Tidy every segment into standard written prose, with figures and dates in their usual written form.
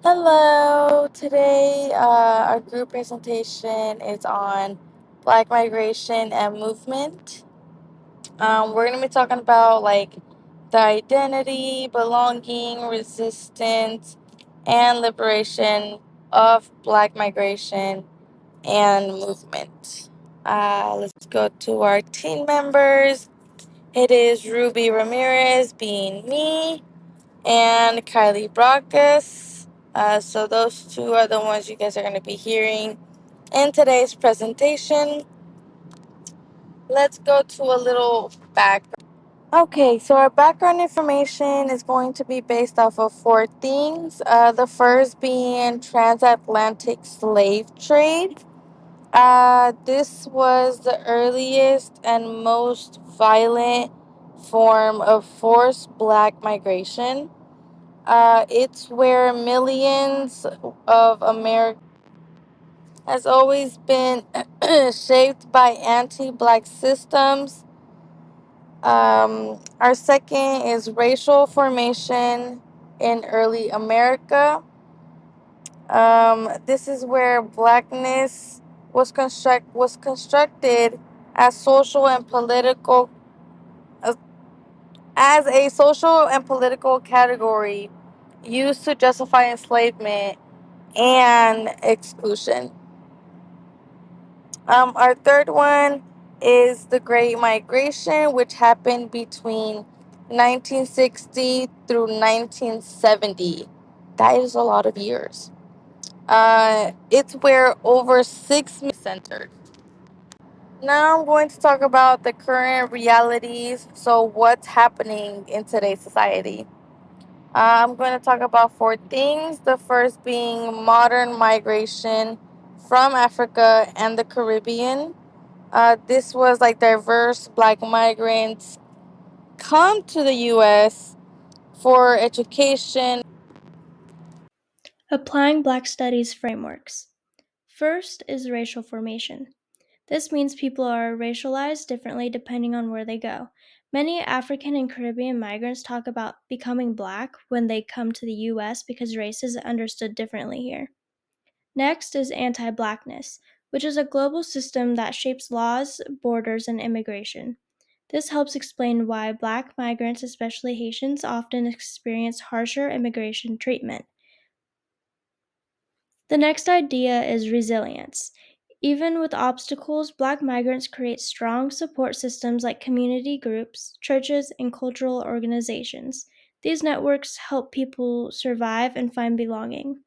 Hello. Today, our group presentation is on Black migration and movement. We're going to be talking about the identity, belonging, resistance, and liberation of Black migration and movement. Let's go to our team members. It is Ruby Ramirez, being me, and Kylie Brockes. So those two are the ones you guys are going to be hearing in today's presentation. Let's go to a little background. Okay, so our background information is going to be based off of four things. The first being transatlantic slave trade. This was the earliest and most violent form of forced black migration. It's where millions of America has always been shaped by anti-black systems. Our second is racial formation in early America. This is where blackness was constructed as social and political as, as a social and political category used to justify enslavement and exclusion. Our third one is the Great Migration, which happened between 1960 through 1970. That is a lot of years. It's where over 6 million centered. Now I'm going to talk about the current realities. So, what's happening in today's society? I'm going to talk about four things. The first being modern migration from Africa and the Caribbean. This was like diverse black migrants come to the U.S. for education. Applying Black Studies frameworks. First is racial formation. This means people are racialized differently depending on where they go. Many African and Caribbean migrants talk about becoming Black when they come to the US because race is understood differently here. Next is anti Blackness, which is a global system that shapes laws, borders, and immigration. This helps explain why Black migrants, especially Haitians, often experience harsher immigration treatment. The next idea is resilience. Even with obstacles, Black migrants create strong support systems like community groups, churches, and cultural organizations. These networks help people survive and find belonging.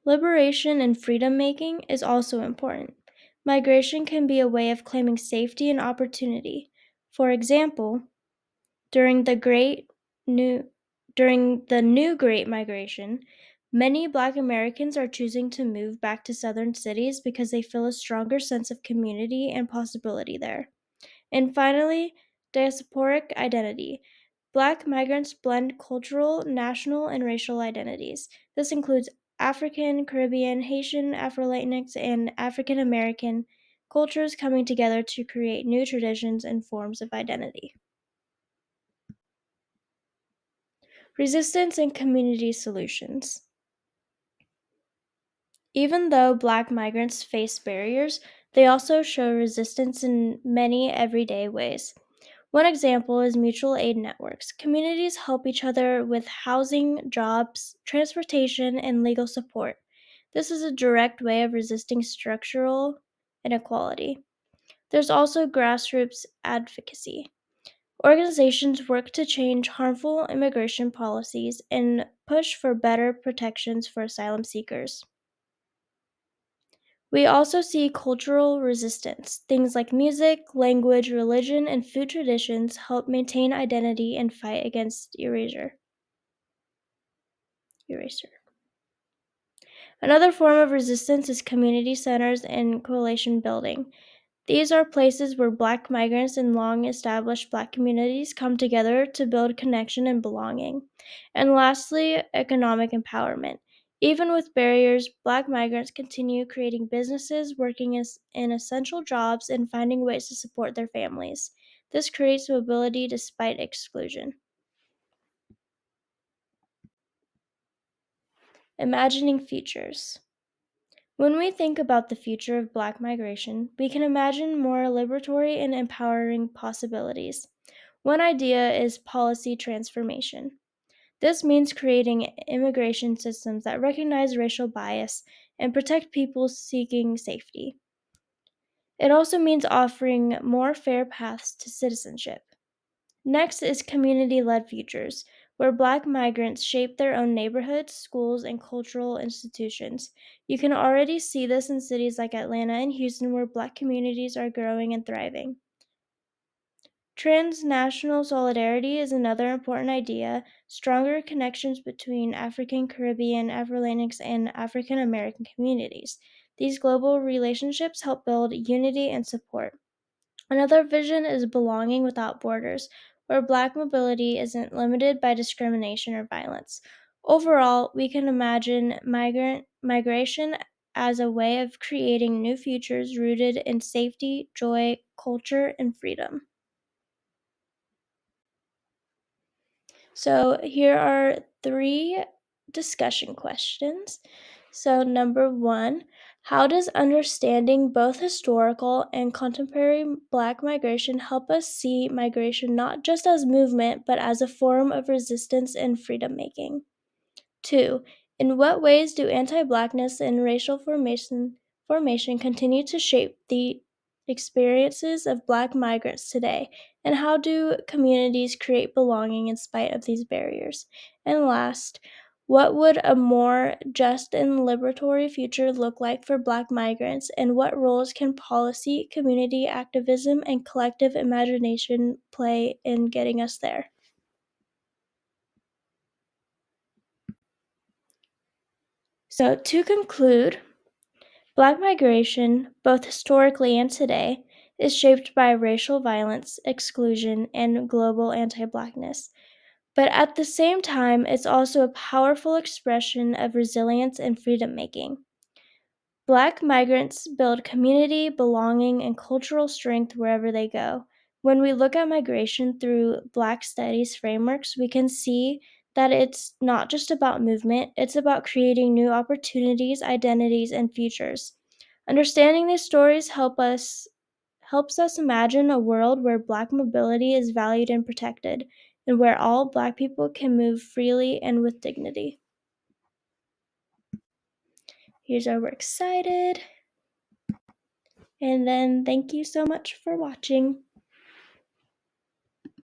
Liberation and freedom making is also important. Migration can be a way of claiming safety and opportunity. For example, During the Great New during the new Great Migration, many Black Americans are choosing to move back to southern cities because they feel a stronger sense of community and possibility there. And finally, diasporic identity. Black migrants blend cultural, national, and racial identities. This includes African, Caribbean, Haitian, Afro Latinx, and African American cultures coming together to create new traditions and forms of identity. Resistance and community solutions. Even though Black migrants face barriers, they also show resistance in many everyday ways. One example is mutual aid networks. Communities help each other with housing, jobs, transportation, and legal support. This is a direct way of resisting structural inequality. There's also grassroots advocacy. Organizations work to change harmful immigration policies and push for better protections for asylum seekers. We also see cultural resistance. Things like music, language, religion, and food traditions help maintain identity and fight against erasure. Another form of resistance is community centers and coalition building. These are places where Black migrants and long established Black communities come together to build connection and belonging. And lastly, economic empowerment. Even with barriers, Black migrants continue creating businesses, working in essential jobs, and finding ways to support their families. This creates mobility despite exclusion. Imagining futures. When we think about the future of Black migration, we can imagine more liberatory and empowering possibilities. One idea is policy transformation. This means creating immigration systems that recognize racial bias and protect people seeking safety. It also means offering more fair paths to citizenship. Next is community led futures, where Black migrants shape their own neighborhoods, schools, and cultural institutions. You can already see this in cities like Atlanta and Houston, where Black communities are growing and thriving. Transnational solidarity is another important idea. Stronger connections between African, Caribbean, Afro-Latinx, and African American communities. These global relationships help build unity and support. Another vision is belonging without borders, where Black mobility isn't limited by discrimination or violence. Overall, we can imagine migration as a way of creating new futures rooted in safety, joy, culture, and freedom. So here are 3 discussion questions. So, number 1, how does understanding both historical and contemporary Black migration help us see migration not just as movement, but as a form of resistance and freedom making? 2. In what ways do anti-Blackness and racial formation continue to shape the experiences of Black migrants today? And how do communities create belonging in spite of these barriers? And last, what would a more just and liberatory future look like for Black migrants? And what roles can policy, community activism, and collective imagination play in getting us there? So, to conclude, Black migration, both historically and today, is shaped by racial violence, exclusion, and global anti Blackness. But at the same time, it's also a powerful expression of resilience and freedom making. Black migrants build community, belonging, and cultural strength wherever they go. When we look at migration through Black studies frameworks, we can see that it's not just about movement, it's about creating new opportunities, identities, and futures. Understanding these stories helps us imagine a world where Black mobility is valued and protected, and where all Black people can move freely and with dignity. Here's our works cited. And then thank you so much for watching.